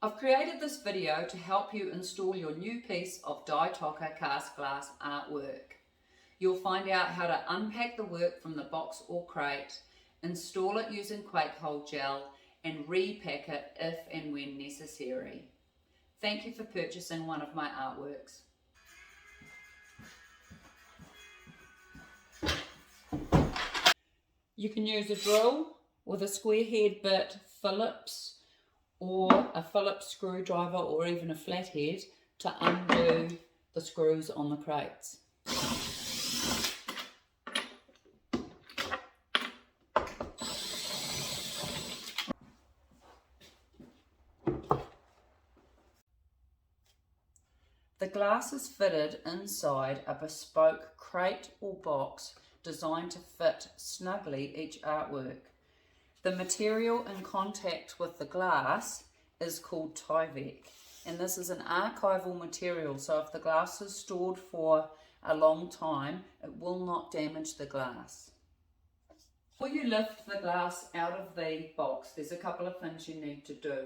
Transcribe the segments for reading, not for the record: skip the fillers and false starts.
I've created this video to help you install your new piece of Tocker cast glass artwork. You'll find out how to unpack the work from the box or crate, install it using QUAKEHOLD gel, and repack it if and when necessary. Thank you for purchasing one of my artworks. You can use a drill with a square head bit, Phillips, or a Phillips screwdriver, or even a flathead to undo the screws on the crates. The glass is fitted inside a bespoke crate or box designed to fit snugly each artwork. The material in contact with the glass is called Tyvek, and this is an archival material, so if the glass is stored for a long time, it will not damage the glass. Before you lift the glass out of the box, there's a couple of things you need to do.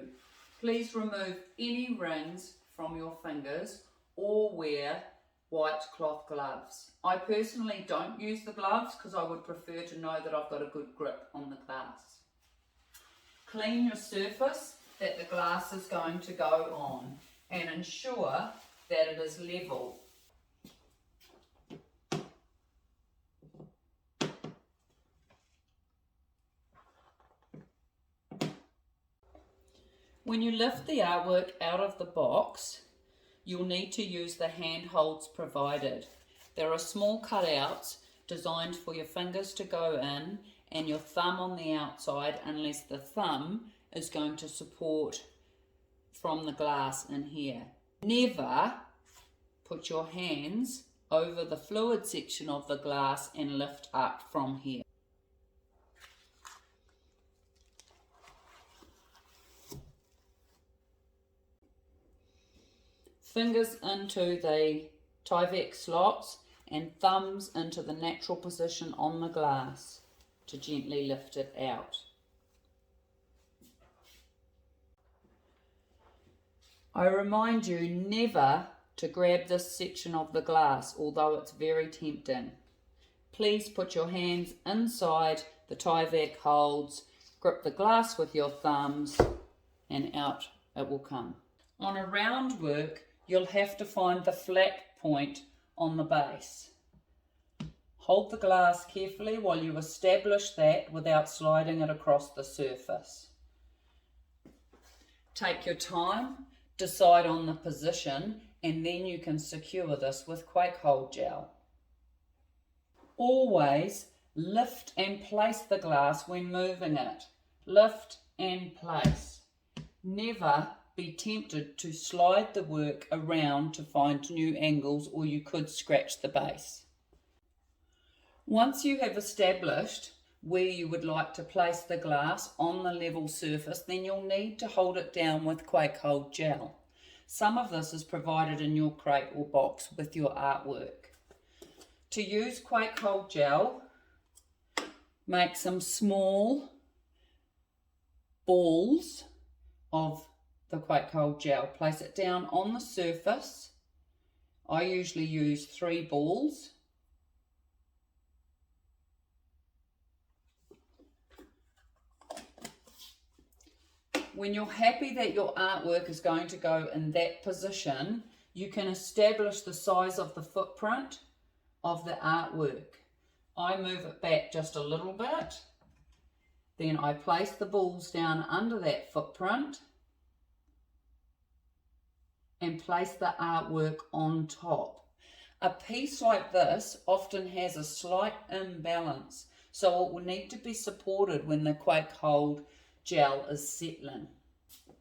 Please remove any rings from your fingers or wear white cloth gloves. I personally don't use the gloves because I would prefer to know that I've got a good grip on the glass. Clean your surface that the glass is going to go on and ensure that it is level. When you lift the artwork out of the box, you'll need to use the handholds provided. There are small cutouts designed for your fingers to go in and your thumb on the outside, unless the thumb is going to support from the glass in here. Never put your hands over the fluid section of the glass and lift up from here. Fingers into the Tyvek slots and thumbs into the natural position on the glass to gently lift it out. I remind you never to grab this section of the glass, although it's very tempting. Please put your hands inside the Tyvek holds, grip the glass with your thumbs, and out it will come. On a round work, you'll have to find the flat point on the base. Hold the glass carefully while you establish that without sliding it across the surface. Take your time, decide on the position, and then you can secure this with QUAKEHOLD gel. Always lift and place the glass when moving it. Lift and place. Never be tempted to slide the work around to find new angles, or you could scratch the base. Once you have established where you would like to place the glass on the level surface, then you'll need to hold it down with QUAKEHOLD gel. Some of this is provided in your crate or box with your artwork. To use QUAKEHOLD gel, make some small balls of the QUAKEHOLD gel. Place it down on the surface. I usually use 3 balls. When you're happy that your artwork is going to go in that position, you can establish the size of the footprint of the artwork. I move it back just a little bit. Then I place the balls down under that footprint and place the artwork on top. A piece like this often has a slight imbalance, so it will need to be supported when the QUAKEHOLD gel is settling.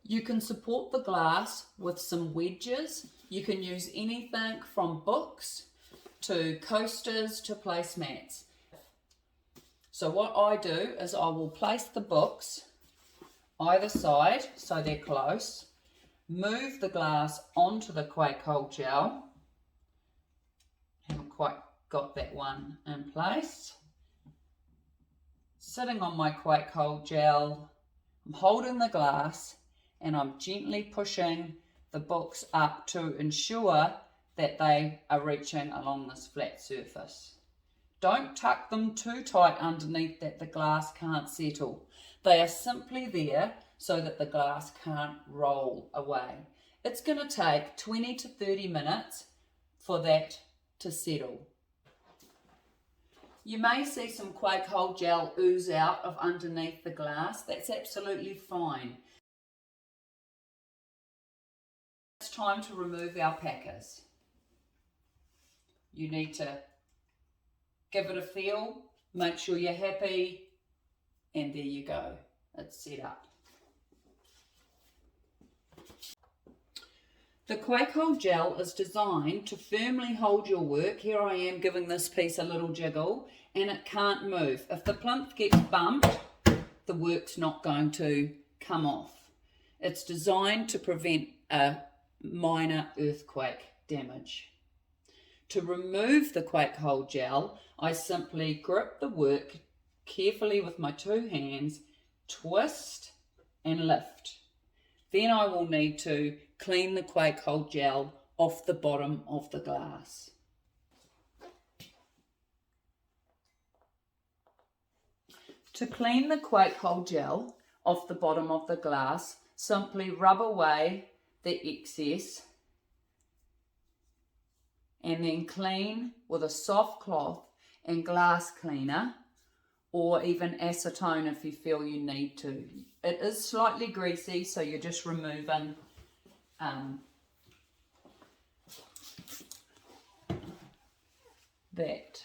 You can support the glass with some wedges. You can use anything from books to coasters to placemats. So what I do is I will place the books either side so they're close, move the glass onto the QUAKEHOLD gel. Haven't quite got that one in place. Sitting on my QUAKEHOLD gel, I'm holding the glass and I'm gently pushing the books up to ensure that they are reaching along this flat surface. Don't tuck them too tight underneath that the glass can't settle. They are simply there so that the glass can't roll away. It's going to take 20 to 30 minutes for that to settle. You may see some QUAKEHOLD gel ooze out of underneath the glass. That's absolutely fine. It's time to remove our packers. You need to give it a feel, make sure you're happy, and there you go. It's set up. The QUAKEHOLD gel is designed to firmly hold your work. Here I am giving this piece a little jiggle, and it can't move. If the plinth gets bumped, the work's not going to come off. It's designed to prevent a minor earthquake damage. To remove the QUAKEHOLD gel, I simply grip the work carefully with my two hands, twist and lift. Then I will need to clean the QUAKEHOLD gel off the bottom of the glass. To clean the QUAKEHOLD gel off the bottom of the glass, simply rub away the excess and then clean with a soft cloth and glass cleaner, or even acetone if you feel you need to. It is slightly greasy, so you're just removing that.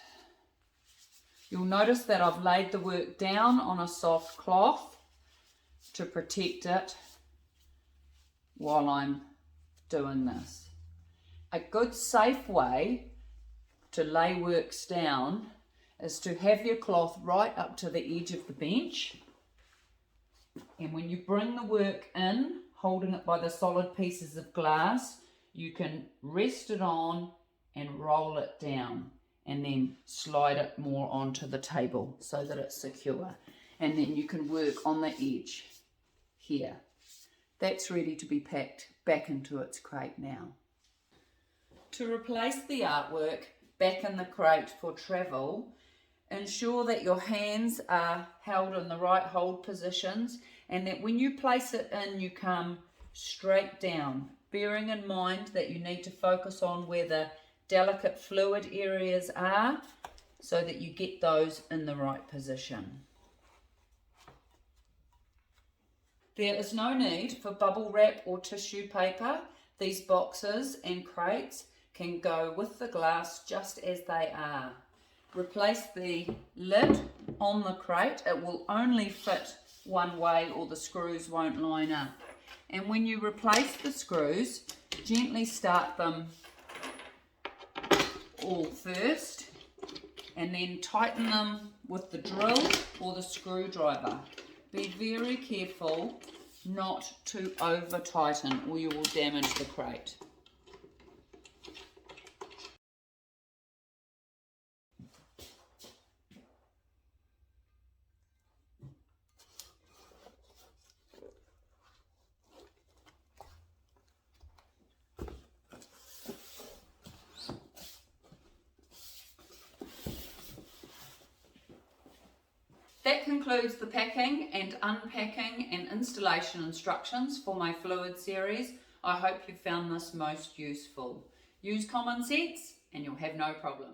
You'll notice that I've laid the work down on a soft cloth to protect it while I'm doing this. A good safe way to lay works down is to have your cloth right up to the edge of the bench, and when you bring the work in, holding it by the solid pieces of glass, you can rest it on and roll it down, and then slide it more onto the table so that it's secure, and then you can work on the edge here. That's ready to be packed back into its crate now. To replace the artwork back in the crate for travel, ensure that your hands are held in the right hold positions, and that when you place it in, you come straight down, bearing in mind that you need to focus on where the delicate fluid areas are so that you get those in the right position. There is no need for bubble wrap or tissue paper. These boxes and crates can go with the glass just as they are. Replace the lid on the crate. It will only fit one way or the screws won't line up. And when you replace the screws, gently start them all first and then tighten them with the drill or the screwdriver. Be very careful not to over tighten or you will damage the crate. That concludes the packing and unpacking and installation instructions for my fluid series. I hope you found this most useful. Use common sense and you'll have no problem.